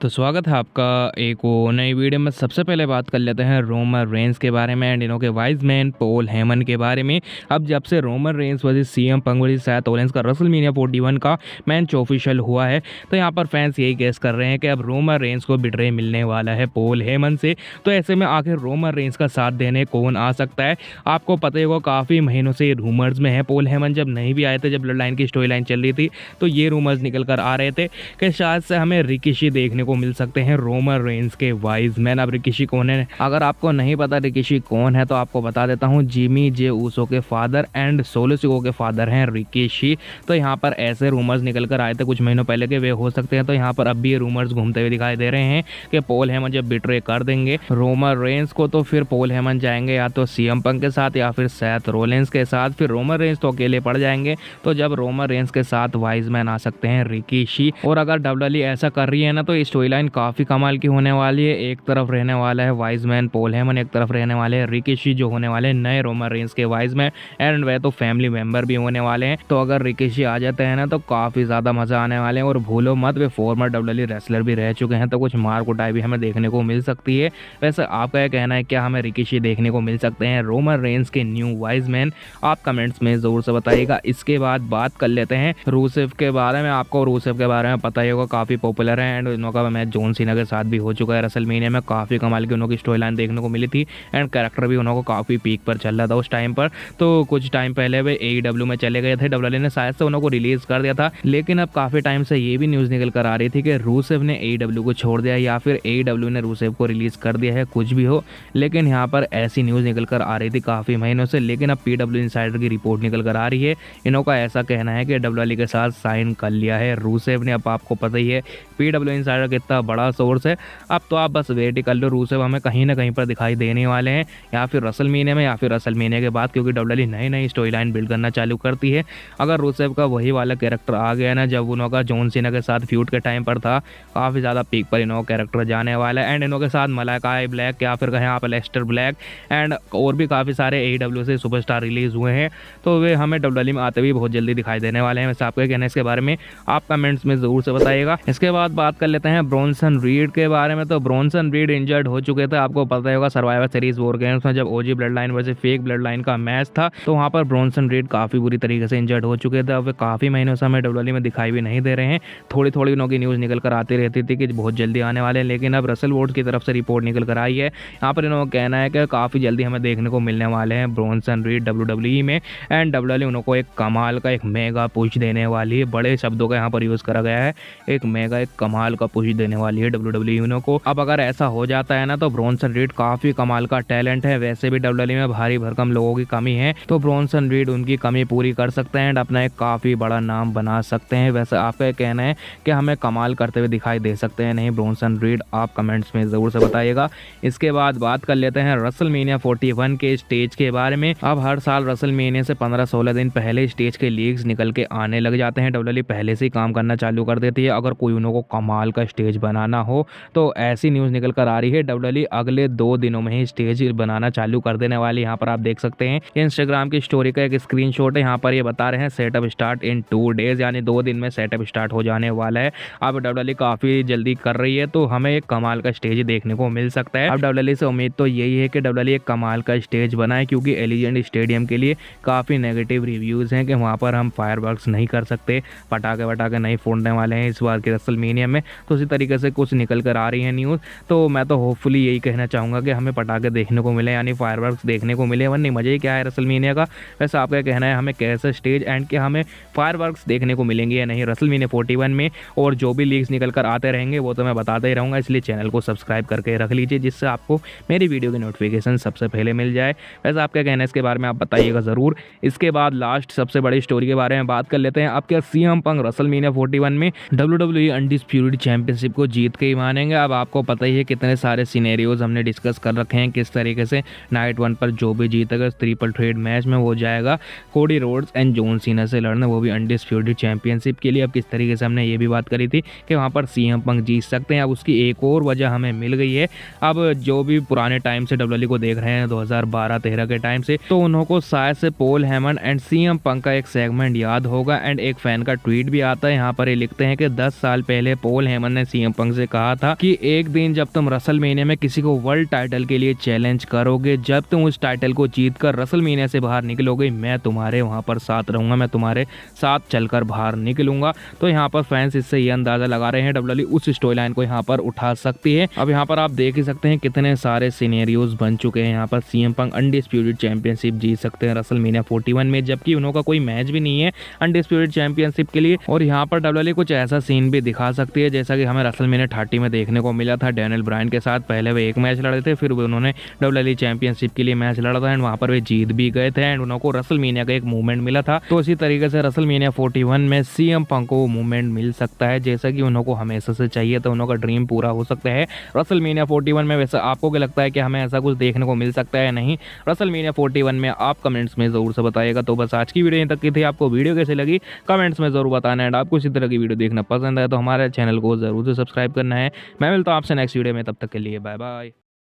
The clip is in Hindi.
तो स्वागत है आपका एक वो नई वीडियो में। सबसे पहले बात कर लेते हैं रोमन रेंस के बारे में एंड इनों के वाइज मैन पॉल हेमन के बारे में। अब जब से रोमन रेंस वर्सेस सीएम पंग वर्सेस सेथ रोलिंस का रेसलमेनिया 41 का मैच ऑफिशियल हुआ है, तो यहाँ पर फैंस यही गेस कर रहे हैं कि अब रोमन रेंस को बिट्रे मिलने वाला है पॉल हेमन से। तो ऐसे में आखिर रोमन रेंस का साथ देने कौन आ सकता है? आपको पता ही होगा काफ़ी महीनों से रूमर्स में है। पॉल हेमन जब नहीं भी आए थे, जब ब्लड लाइन की स्टोरी लाइन चल रही थी, तो ये रूमर्स निकल कर आ रहे थे कि शायद से हमें रिकिशी देखने को मिल सकते हैं रोमन रेंस के वाइज मैन। अब रिकिशी कौन है? अगर आपको नहीं पता रिकिशी कौन है तो आपको बता देता हूँ। जिमी जे ऊसो के फादर एंड सोलो सिको के फादर हैं रिकिशी। तो यहाँ पर ऐसे रूमर्स निकल कर आए थे कुछ महीनों पहले के वे हो सकते हैं। तो यहाँ पर अब भी ये रूमर्स घूमते हुए दिखाई दे रहे हैं कि पॉल हेमन जब बिट्रे कर देंगे रोमन रेंस को, तो फिर पॉल हेमन जाएंगे या तो सीएम पंक के साथ या फिर सेथ रोलिंस के साथ। फिर रोमन रेंस तो अकेले पड़ जाएंगे। तो जब रोमन रेंस के साथ वाइज मैन आ सकते हैं रिकिशी। और अगर डब्ल्यूडब्ल्यूई ऐसा कर रही है ना, तो स्टोरी लाइन काफ़ी कमाल की होने वाली है। एक तरफ रहने वाला है वाइज मैन पॉल हेमन, एक तरफ रहने वाले हैं रिकिशी जो होने वाले नए रोमन रेंस के वाइज मैन एंड वह तो फैमिली मेंबर भी होने वाले हैं। तो अगर रिकिशी आ जाते हैं ना, तो काफ़ी ज़्यादा मज़ा आने वाले हैं। और भूलो मत, वे फॉर्मर डब्ल्यूडब्ल्यूई रेसलर भी रह चुके हैं, तो कुछ मार कुटाई भी हमें देखने को मिल सकती है। वैसे आपका क्या कहना है, क्या हमें रिकिशी देखने को मिल सकते हैं रोमन रेंस के न्यू वाइज मैन? आप कमेंट्स में ज़रूर से बताइएगा। इसके बाद बात कर लेते हैं रूसेव के बारे में। आपको रूसेव के बारे में पता ही होगा, काफ़ी पॉपुलर है एंड इनका मैच जॉन सीना के साथ भी हो चुका है रेसलमेनिया में। काफ़ी कमाल की उनकी स्टोरी लाइन देखने को मिली थी एंड कैरेक्टर भी उनको काफ़ी पीक पर चल रहा था उस टाइम पर। तो कुछ टाइम पहले वे AEW में चले गए थे, डब्ल्यूडब्ल्यूई ने शायद से उनको रिलीज़ कर दिया था। लेकिन अब काफ़ी टाइम से ये भी न्यूज़ निकल कर आ रही थी कि रूसेव ने AEW को छोड़ दिया या फिर AEW ने रूसेव को रिलीज़ कर दिया है, कुछ भी हो। लेकिन यहाँ पर ऐसी न्यूज़ निकल कर आ रही थी काफ़ी महीनों से। लेकिन अब PW इनसाइडर की रिपोर्ट निकल कर आ रही है, इनका ऐसा कहना है कि डब्ल्यूडब्ल्यूई के साथ साइन कर लिया है रूसेव ने। अब आपको पता ही है PW इनसाइडर कितना बड़ा सोर्स है। अब तो आप बस वेट ही कर लो, रूसेव हमें कहीं ना कहीं पर दिखाई देने वाले हैं, या फिर रेसलमेनिया में या फिर रेसलमेनिया के बाद, क्योंकि डब्ल्यूडब्ल्यूई नई नई स्टोरी लाइन बिल्ड करना चालू करती है। अगर रूसेव का वही वाला कैरेक्टर आ गया ना, जब उनका जॉन सीना के साथ फ्यूड के टाइम पर था, काफ़ी ज़्यादा पीक पर इनका कैरेक्टर जाने वाला है। एंड इनके साथ मलाइका ब्लैक या फिर कहें आप एलेस्टर ब्लैक एंड और भी काफ़ी सारे AEW से सुपरस्टार रिलीज़ हुए हैं, तो वे हमें डब्ल्यूडब्ल्यूई में आते हुए बहुत जल्दी दिखाई देने वाले हैं। वैसे आपका कहना है इसके बारे में? आप कमेंट्स में ज़रूर से बताइएगा। इसके बाद बात कर लेते हैं ब्रॉन्सन रीड के बारे में। तो ब्रॉन्सन रीड इंजर्ड हो चुके थे, आपको पता ही होगा सर्वाइवर सीरीज वॉर गेम्स में जब OG blood line versus fake blood line का मैच था, तो वहाँ पर ब्रॉन्सन रीड काफ़ी बुरी तरीके से इंजर्ड हो चुके थे। अब वे काफ़ी महीनों से हमें डब्ल्यूडब्ल्यूई में दिखाई भी नहीं दे रहे हैं। थोड़ी थोड़ी उनकी न्यूज़ निकल कर आती रहती थी कि बहुत जल्दी आने वाले हैं, लेकिन अब रसल वोर्ड की तरफ से रिपोर्ट निकल कर आई है। यहाँ पर इन्होंने कहना है कि काफ़ी जल्दी हमें देखने को मिलने वाले हैं ब्रॉन्सन रीड डब्ल्यूडब्ल्यूई में एंड डब्ल्यूडब्ल्यूई उनको एक कमाल का एक मेगा पुश देने वाली है। बड़े शब्दों का यहाँ पर यूज़ करा गया है, एक मेगा एक कमाल का पुश देने वाली है डब्ल्यूडब्ल्यूई को। अब अगर ऐसा हो जाता है ना, तो ब्रॉन्सन रीड काफ़ी कमाल का टैलेंट है। वैसे भी डब्ल्यूडब्ल्यूई में भारी भरकम लोगों की कमी है, तो ब्रॉन्सन रीड उनकी कमी पूरी कर सकते हैं एंड अपना एक काफ़ी बड़ा नाम बना सकते हैं। वैसे आपका ये कहना है कि हमें कमाल करते हुए दिखाई दे सकते हैं नहीं ब्रॉन्सन रीड? आप कमेंट्स में ज़रूर से बताइएगा। इसके बाद बात कर लेते हैं रेसलमेनिया 41 के स्टेज के बारे में। अब हर साल रेसलमेनिया से 15-16 दिन पहले स्टेज के लीक्स निकल के आने लग जाते हैं। डब्ल्यूडब्ल्यूई पहले से ही काम करना चालू कर देती है अगर कोई उनको कमाल का स्टेज बनाना हो। तो ऐसी न्यूज़ निकल कर आ रही है डब्ल्यूडब्ल्यूई अगले 2 दिनों में ही स्टेज बनाना चालू कर देने वाली। यहाँ पर आप देख सकते हैं इंस्टाग्राम की स्टोरी का एक स्क्रीनशॉट है। यहाँ पर ये बता रहे हैं सेटअप स्टार्ट इन 2 डेज, यानी 2 दिन में सेटअप स्टार्ट हो जाने वाला है। अब डब्ल्यूडब्ल्यूई काफ़ी जल्दी कर रही है, तो हमें एक कमाल का स्टेज देखने को मिल सकता है। अब डब्ल्यूडब्ल्यूई से उम्मीद तो यही है कि डब्ल्यूडब्ल्यूई एक कमाल का स्टेज बनाए, क्योंकि एलिजेंट स्टेडियम के लिए काफ़ी नेगेटिव रिव्यूज़ हैं कि वहाँ पर हम फायरवर्क्स नहीं कर सकते, पटाखे वटाखे नहीं फोड़ने वाले हैं इस बार के रेसलमेनिया में। तो इसी तरीके से कुछ निकल कर आ रही है न्यूज़। तो मैं तो होपफुली यही कहना चाहूँगा कि हमें पटाखे देखने को मिले, यानी फायरवर्क्स देखने को मिले, वरना मज़े ही क्या है रेसलमेनिया का। वैसे आपका कहना है हमें कैसा स्टेज एंड कि हमें फायरवर्क्स देखने को मिलेंगे या नहीं रेसलमेनिया 41 में? और जो भी लीक्स निकल कर आते रहेंगे वो तो मैं बताता ही रहूँगा, इसलिए चैनल को सब्सक्राइब करके रख लीजिए, जिससे आपको मेरी वीडियो की नोटिफिकेशन सबसे पहले मिल जाए। वैसे आपका कहना है इसके बारे में आप बताइएगा ज़रूर। इसके बाद लास्ट सबसे बड़ी स्टोरी के बारे में बात कर लेते हैं। अब क्या CM पंक रेसलमेनिया 41 में WWE अनडिस्प्यूटेड चैंपियनशिप को जीत के ही मानेंगे? अब आपको पता ही है कितने सारे सिनेरियोज हमने डिस्कस कर रखे हैं, किस तरीके से नाइट 1 पर जो भी जीतेगा ट्रिपल थ्रेट मैच में वो जाएगा Cody Rhodes and John Cena से लड़ने, वो भी अनडिस्प्यूटेड चैंपियनशिप के लिए। अब किस तरीके से हमने ये भी बात करी थी कि वहाँ पर CM पंक जीत सकते हैं। अब उसकी एक और वजह हमें मिल गई है। अब जो भी पुराने टाइम से डब्ल्यूडब्ल्यूई को देख रहे हैं 2012-13 के टाइम से, तो उनको शायद से पॉल हेमन एंड CM पंक का एक सेगमेंट याद होगा एंड एक फैन का ट्वीट भी आता है। यहाँ पर ये लिखते हैं कि 10 साल पहले पॉल हेमन ने सीएम पंक से कहा था कि एक दिन जब तुम रसलमेनिया में किसी को वर्ल्ड टाइटल के लिए चैलेंज करोगे, जब तुम उस टाइटल को जीतकर रसलमेनिया से बाहर निकलोगे, मैं तुम्हारे वहां पर साथ रहूंगा, मैं तुम्हारे साथ चलकर बाहर निकलूंगा। तो यहाँ पर फैंस इससे ये अंदाजा लगा रहे हैं डब्ल्यूडब्ल्यूई उस स्टोरी लाइन को यहाँ पर उठा सकती है। अब यहाँ पर आप देख ही सकते हैं कितने सारे सिनेरियोज बन चुके हैं। यहाँ पर सीएम पंक अनडिस्प्यूटेड चैंपियनशिप जीत सकते हैं रसलमेनिया 41 में, जबकि उनका कोई मैच भी नहीं है अनडिस्प्यूटेड चैंपियनशिप के लिए। और यहाँ पर डब्ल्यूडब्ल्यूई कुछ ऐसा सीन भी दिखा सकती है जैसा कि हमें रसलमेनिया 30 में देखने को मिला था डैनियल ब्रायन के साथ। पहले वे एक मैच लड़े थे, फिर उन्होंने डब्ल्यूडब्ल्यूई चैंपियनशिप के लिए मैच लड़ा था एंड वहां पर वे जीत भी गए थे एंड उनको रसलमेनिया का एक मूवमेंट मिला था। तो इसी तरीके से रसलमेनिया 41 में सीएम पंक को मूवमेंट मिल सकता है जैसा कि उनको हमेशा से चाहिए, तो उनका ड्रीम पूरा हो सकता है रसलमेनिया 41 में। वैसे आपको क्या लगता है कि हमें ऐसा कुछ देखने को मिल सकता है नहीं रसलमेनिया 41 में? आप कमेंट्स में जरूर से बताइएगा। तो बस आज की वीडियो यहीं तक की थी। आपको वीडियो कैसे लगी कमेंट्स में जरूर बताना एंड आपको इसी तरह की वीडियो देखना पसंद है तो हमारे चैनल को जरूर से सब्सक्राइब करना है। मैं मिलता हूं आपसे नेक्स्ट वीडियो में, तब तक के लिए बाय बाय।